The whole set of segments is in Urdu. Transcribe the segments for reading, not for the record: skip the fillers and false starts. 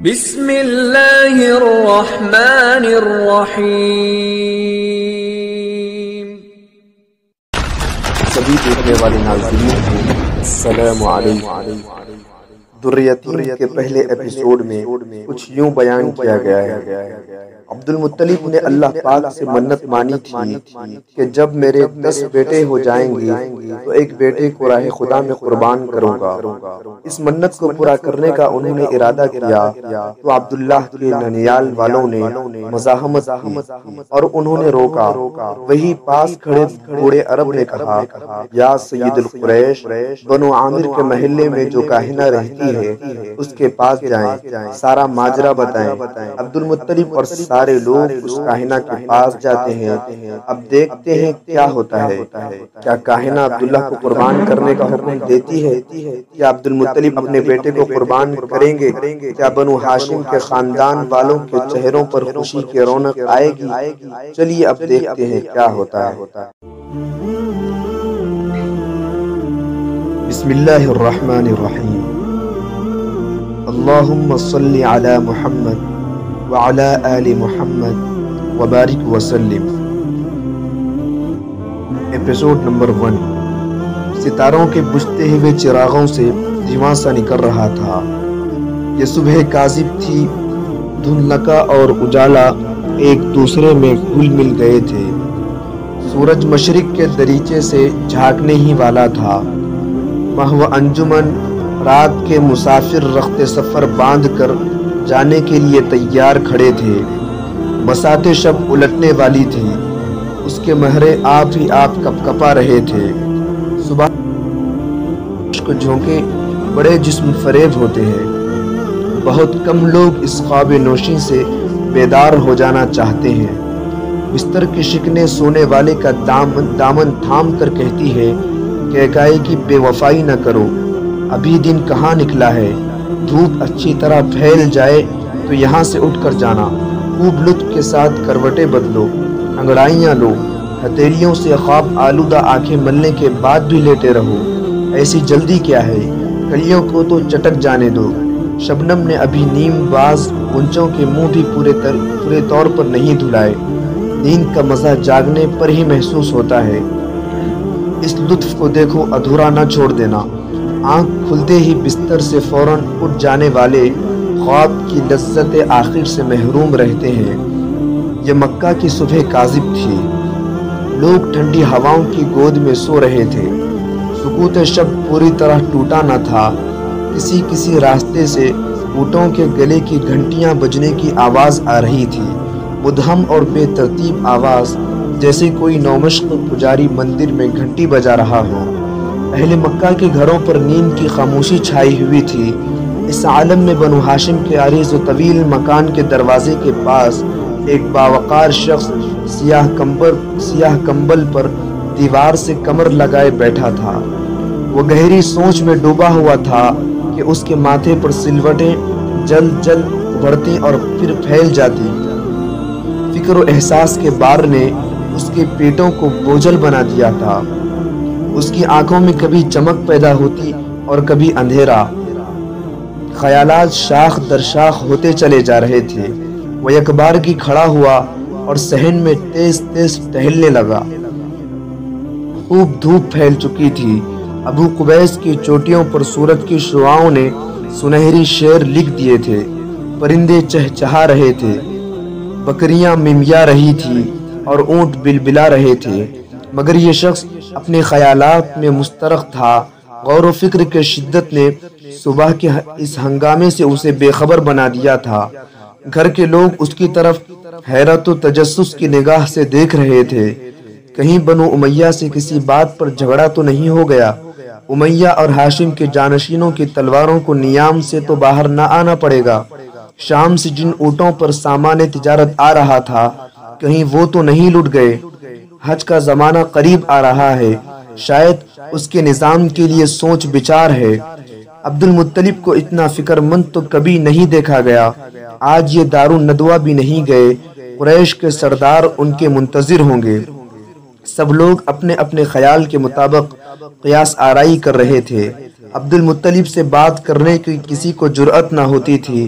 بسم اللہ الرحمن الرحیم۔ سبھی دیکھنے والے ناظرین کو السلام علیکم۔ ذریتین کے پہلے ایپیسوڈ میں کچھ یوں بیان کیا گیا ہے۔ عبد المطلب نے اللہ پاک سے منت مانی تھی کہ جب میرے 10 بیٹے ہو جائیں گے تو ایک بیٹے کو راہ خدا میں قربان کروں گا۔ اس منت کو پورا کرنے کا انہوں نے ارادہ کیا تو عبداللہ کے ننیال والوں نے مزاحمت کی اور انہوں نے روکا۔ وہی پاس کھڑے بوڑھے عرب نے کہا، یا سید القریش، بنو عامر کے محلے میں جو کاہنہ رہتی ہے اس کے پاس جائیں، سارا ماجرا بتائیں۔ عبد المطلب اور سارے لوگ اس کاہنہ کے پاس جاتے ہیں۔ اب دیکھتے ہیں کیا ہوتا ہے۔ کیا کاہنہ عبداللہ کو قربان کرنے کا حکم دیتی ہے؟ کیا عبد المطلب اپنے بیٹے کو قربان کریں گے؟ کیا بنو ہاشم کے خاندان والوں کے چہروں پر خوشی کی رونق آئے گی؟ چلیے اب دیکھتے ہیں کیا ہوتا ہے۔ بسم اللہ الرحمن الرحیم۔ اللہم صلی علی محمد وعلی آل محمد وبارک وسلم۔ Episode number 1۔ ستاروں کے بجھتے ہوئے چراغوں سے دھواں سا نکل رہا تھا۔ یہ صبح کاذب تھی۔ دھندلکا اور اجالا ایک دوسرے میں گھل مل گئے تھے۔ سورج مشرق کے دریچے سے جھانکنے ہی والا تھا۔ محو انجمن رات کے مسافر رخت سفر باندھ کر جانے کے لیے تیار کھڑے تھے۔ بساتے شب الٹنے والی تھی۔ اس کے مہرے آپ ہی آپ کپ کپا رہے تھے۔ صبح کو جھونکے بڑے جسم فریب ہوتے ہیں۔ بہت کم لوگ اس خواب نوشی سے بیدار ہو جانا چاہتے ہیں۔ بستر کے شکنے سونے والے کا دامن تھام کر کہتی ہے کہ اکائی کی بے وفائی نہ کرو، ابھی دن کہاں نکلا ہے۔ دھوپ اچھی طرح پھیل جائے تو یہاں سے اٹھ کر جانا۔ خوب لطف کے ساتھ کروٹیں بدلو، انگڑائیاں لو، ہتھیلیوں سے خواب آلودہ آنکھیں ملنے کے بعد بھی لیٹے رہو۔ ایسی جلدی کیا ہے؟ کلیوں کو تو چٹک جانے دو۔ شبنم نے ابھی نیم باز گنچوں کے منہ بھی پورے طور پر نہیں دھلائے۔ نیند کا مزہ جاگنے پر ہی محسوس ہوتا ہے۔ اس لطف کو دیکھو، ادھورا نہ چھوڑ دینا۔ آنکھ کھلتے ہی بستر سے فوراً اٹھ جانے والے خواب کی لذت آخر سے محروم رہتے ہیں۔ یہ مکہ کی صبح کاذب تھی۔ لوگ ٹھنڈی ہواؤں کی گود میں سو رہے تھے۔ سکوت شب پوری طرح ٹوٹا نہ تھا۔ کسی راستے سے اونٹوں کے گلے کی گھنٹیاں بجنے کی آواز آ رہی تھی، مدھم اور بے ترتیب آواز، جیسے کوئی نومشق پجاری مندر میں گھنٹی بجا رہا ہو۔ اہل مکہ کے گھروں پر نیند کی خاموشی چھائی ہوئی تھی۔ اس عالم میں بنو ہاشم کے عریض و طویل مکان کے دروازے کے پاس ایک باوقار شخص سیاہ کمبل پر دیوار سے کمر لگائے بیٹھا تھا۔ وہ گہری سوچ میں ڈوبا ہوا تھا کہ اس کے ماتھے پر سلوٹیں جلد ابھرتی اور پھر پھیل جاتی۔ فکر و احساس کے بار نے اس کے پیٹوں کو بوجھل بنا دیا تھا۔ اس کی آنکھوں میں کبھی چمک پیدا ہوتی اور کبھی اندھیرا۔ خیالات شاخ در شاخ ہوتے چلے جا رہے تھے۔ وہ یک بار کی کھڑا ہوا اور صحن میں تیز ٹہلنے لگا۔ خوب دھوپ پھیل چکی تھی۔ ابو قبیس کی چوٹیوں پر سورج کی شعاؤں نے سنہری شعر لکھ دیے تھے۔ پرندے چہچہا رہے تھے، بکریاں ممیا رہی تھی اور اونٹ بلبلا رہے تھے، مگر یہ شخص اپنے خیالات میں مسترخ تھا۔ غور و فکر کے شدت نے صبح کے اس ہنگامے سے اسے بے خبر بنا دیا تھا۔ گھر کے لوگ اس کی طرف حیرت و تجسس کی نگاہ سے دیکھ رہے تھے۔ کہیں بنو امیہ سے کسی بات پر جھگڑا تو نہیں ہو گیا؟ امیہ اور ہاشم کے جانشینوں کی تلواروں کو نیام سے تو باہر نہ آنا پڑے گا۔ شام سے جن اونٹوں پر سامان تجارت آ رہا تھا، کہیں وہ تو نہیں لٹ گئے؟ حج کا زمانہ قریب آ رہا ہے، شاید اس کے نظام کے لیے سوچ بچار ہے۔ عبد المطلب کو اتنا فکر مند تو کبھی نہیں دیکھا گیا۔ آج یہ دارالندوہ بھی نہیں گئے۔ قریش کے سردار ان کے منتظر ہوں گے۔ سب لوگ اپنے اپنے خیال کے مطابق قیاس آرائی کر رہے تھے۔ عبد المطلب سے بات کرنے کی کسی کو جرأت نہ ہوتی تھی۔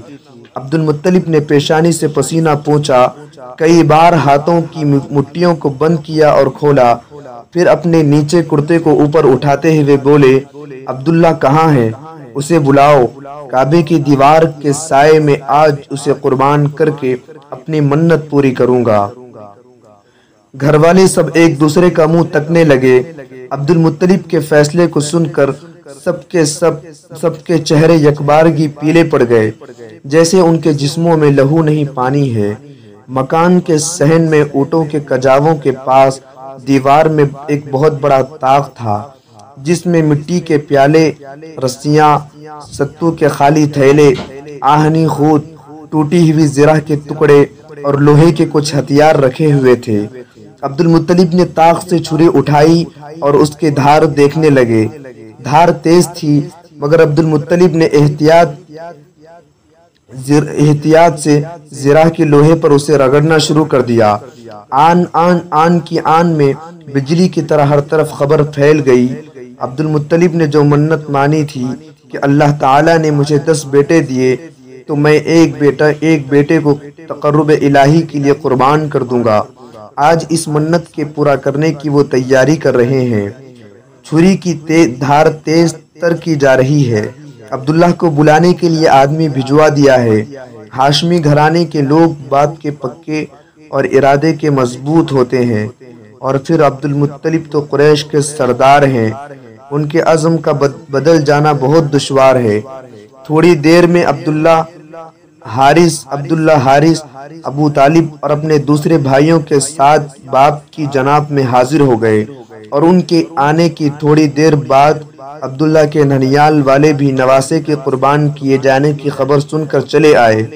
عبد المطلب نے پیشانی سے پسینہ پونچھا، کئی بار ہاتھوں کی مٹھیوں کو بند کیا اور کھولا، پھر اپنے نیچے کرتے کو اوپر اٹھاتے ہوئے بولے، عبداللہ کہاں ہے؟ اسے بلاؤ، کعبے کی دیوار کے سائے میں آج اسے قربان کر کے اپنی منت پوری کروں گا۔ گھر والے سب ایک دوسرے کا منہ تکنے لگے۔ عبد المطلب کے فیصلے کو سن کر سب کے چہرے یکبارگی پیلے پڑ گئے، جیسے ان کے جسموں میں لہو نہیں پانی ہے۔ مکان کے صحن میں اونٹوں کے کجاووں کے پاس دیوار میں ایک بہت بڑا طاق تھا، جس میں مٹی کے پیالے، رسیاں، ستو کے خالی تھیلے، آہنی خود، ٹوٹی ہوئی زرہ کے ٹکڑے اور لوہے کے کچھ ہتھیار رکھے ہوئے تھے۔ عبد المطلب نے طاق سے چھری اٹھائی اور اس کے دھار دیکھنے لگے۔ دھار تیز تھی، مگر عبد المطلب نے احتیاط سے زرہ کے لوہے پر اسے رگڑنا شروع کر دیا۔ آن کی آن میں بجلی کی طرح ہر طرف خبر پھیل گئی۔ عبد المطلب نے جو منت مانی تھی کہ اللہ تعالیٰ نے مجھے 10 بیٹے دیے تو میں ایک بیٹے کو تقرب الہی کے لیے قربان کر دوں گا، آج اس منت کے پورا کرنے کی وہ تیاری کر رہے ہیں۔ چھری کی دھار تیز تر کی جا رہی ہے۔ عبداللہ کو بلانے کے لیے آدمی بھجوا دیا ہے۔ ہاشمی گھرانے کے لوگ بات کے پکے اور ارادے کے مضبوط ہوتے ہیں، اور پھر عبد المطلب تو قریش کے سردار ہیں، ان کے عزم کا بدل جانا بہت دشوار ہے۔ تھوڑی دیر میں عبداللہ حارث ابو طالب اور اپنے دوسرے بھائیوں کے ساتھ باپ کی جناب میں حاضر ہو گئے، اور ان کے آنے کی تھوڑی دیر بعد عبداللہ کے ننیال والے بھی نواسے کے قربان کیے جانے کی خبر سن کر چلے آئے۔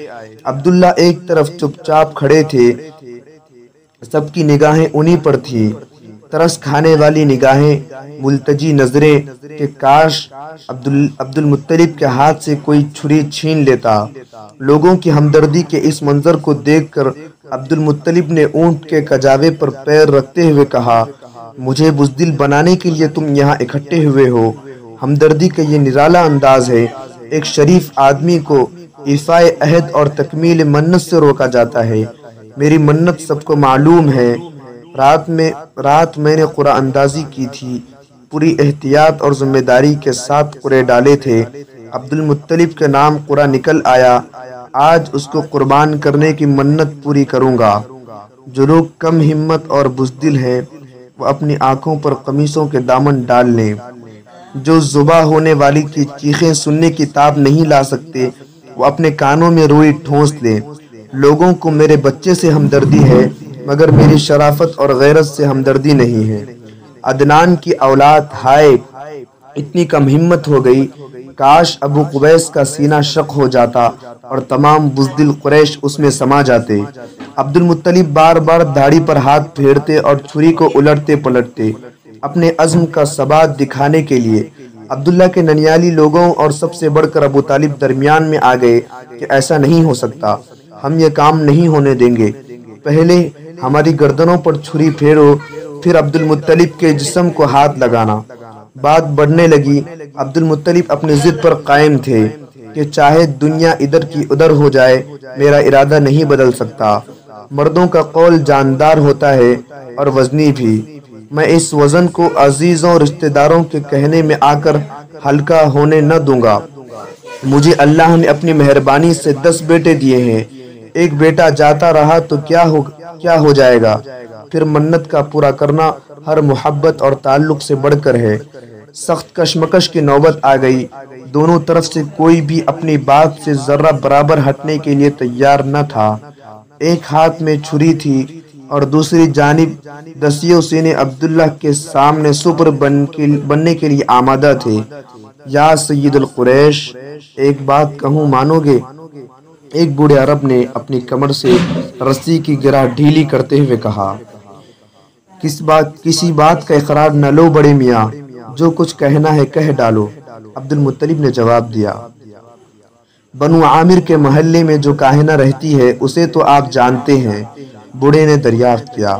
عبداللہ ایک طرف چپ چاپ کھڑے تھے، سب کی نگاہیں انہی پر تھیں، ترس کھانے والی نگاہیں، ملتجی نظریں کہ کاش عبد المطلب کے ہاتھ سے کوئی چھری چھین لیتا۔ لوگوں کی ہمدردی کے اس منظر کو دیکھ کر عبد المطلب نے اونٹ کے کجاوے پر پیر رکھتے ہوئے کہا، مجھے بزدل بنانے کے لیے تم یہاں اکٹھے ہوئے ہو۔ ہمدردی کا یہ نرالا انداز ہے۔ ایک شریف آدمی کو ایفائے عہد اور تکمیل منت سے روکا جاتا ہے۔ میری منت سب کو معلوم ہے۔ رات میں نے قرعہ اندازی کی تھی، پوری احتیاط اور ذمہ داری کے ساتھ قرعے ڈالے تھے۔ عبد المطلب کے نام قرعہ نکل آیا، آج اس کو قربان کرنے کی منت پوری کروں گا۔ جو لوگ کم ہمت اور بزدل ہیں وہ اپنی آنکھوں پر قمیصوں کے دامن ڈال لیں۔ جو ذبح ہونے والی کی چیخیں سننے کی تاب نہیں لا سکتے وہ اپنے کانوں میں روئی ٹھونس لیں۔ لوگوں کو میرے بچے سے ہمدردی ہے، مگر میری شرافت اور غیرت سے ہمدردی نہیں ہے۔ عدنان کی اولاد ہائے اتنی کم ہمت ہو گئی، کاش ابو قبیس کا سینہ شق ہو جاتا اور تمام بزدل قریش اس میں سما جاتے۔ عبد المطلب بار بار داڑھی پر ہاتھ پھیرتے اور چھری کو الٹتے پلٹتے، اپنے عزم کا ثبات دکھانے کے لیے۔ عبداللہ کے ننیالی لوگوں اور سب سے بڑھ کر ابو طالب درمیان میں آ گئے کہ ایسا نہیں ہو سکتا، ہم یہ کام نہیں ہونے دیں گے، پہلے ہماری گردنوں پر چھری پھیرو، پھر عبد المطلب کے جسم کو ہاتھ لگانا۔ بات بڑھنے لگی۔ عبد المطلب اپنی ضد پر قائم تھے کہ چاہے دنیا ادھر کی ادھر ہو جائے، میرا ارادہ نہیں بدل سکتا۔ مردوں کا قول جاندار ہوتا ہے اور وزنی بھی، میں اس وزن کو عزیزوں رشتہ داروں کے کہنے میں آ کر ہلکا ہونے نہ دوں گا۔ مجھے اللہ نے اپنی مہربانی سے 10 بیٹے دیے ہیں، ایک بیٹا جاتا رہا تو کیا ہو جائے گا؟ پھر منت کا پورا کرنا ہر محبت اور تعلق سے بڑھ کر ہے۔ سخت کشمکش کی نوبت آ گئی، دونوں طرف سے کوئی بھی اپنی بات سے ذرہ برابر ہٹنے کے لیے تیار نہ تھا۔ ایک ہاتھ میں چھری تھی اور دوسری جانب دسیوں سینے عبداللہ کے سامنے سپر بننے کے لیے آمادہ تھے۔ یا سید القریش، ایک بات کہوں مانو گے؟ ایک بوڑھے عرب نے اپنی کمر سے رسی کی گرہ ڈھیلی کرتے ہوئے کہا۔ کسی بات کا اقرار نہ لو بڑے میاں، جو کچھ کہنا ہے کہہ ڈالو۔ عبد المطلب نے جواب دیا، بنو عامر کے محلے میں جو کاہنہ رہتی ہے اسے تو آپ جانتے ہیں۔ بوڑھے نے دریافت کیا،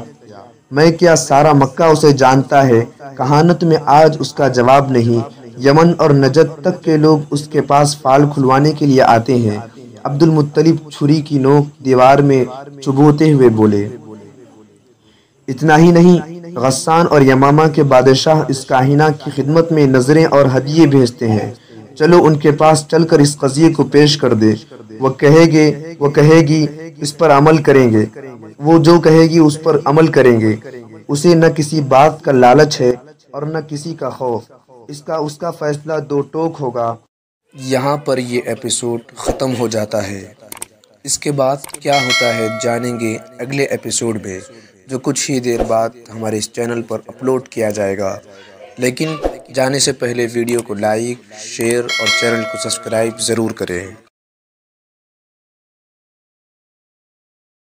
میں کیا سارا مکہ اسے جانتا ہے؟ کہانت میں آج اس کا جواب نہیں، یمن اور نجد تک کے لوگ اس کے پاس فال کھلوانے کے لیے آتے ہیں۔ عبد المطلب چھری کی نوک دیوار میں چبوتے ہوئے بولے، اتنا ہی نہیں، غسان اور یمامہ کے بادشاہ اس کاہنہ کی خدمت میں نظریں اور ہدیے بھیجتے ہیں، چلو ان کے پاس چل کر اس قضیے کو پیش کر دے، وہ کہے گی اس پر عمل کریں گے، وہ جو کہے گی اس پر عمل کریں گے، اسے نہ کسی بات کا لالچ ہے اور نہ کسی کا خوف، اس کا فیصلہ دو ٹوک ہوگا۔ یہاں پر یہ ایپیسوڈ ختم ہو جاتا ہے۔ اس کے بعد کیا ہوتا ہے جانیں گے اگلے ایپیسوڈ میں، جو کچھ ہی دیر بعد ہمارے اس چینل پر اپلوڈ کیا جائے گا۔ لیکن جانے سے پہلے ویڈیو کو لائک، شیئر اور چینل کو سبسکرائب ضرور کریں۔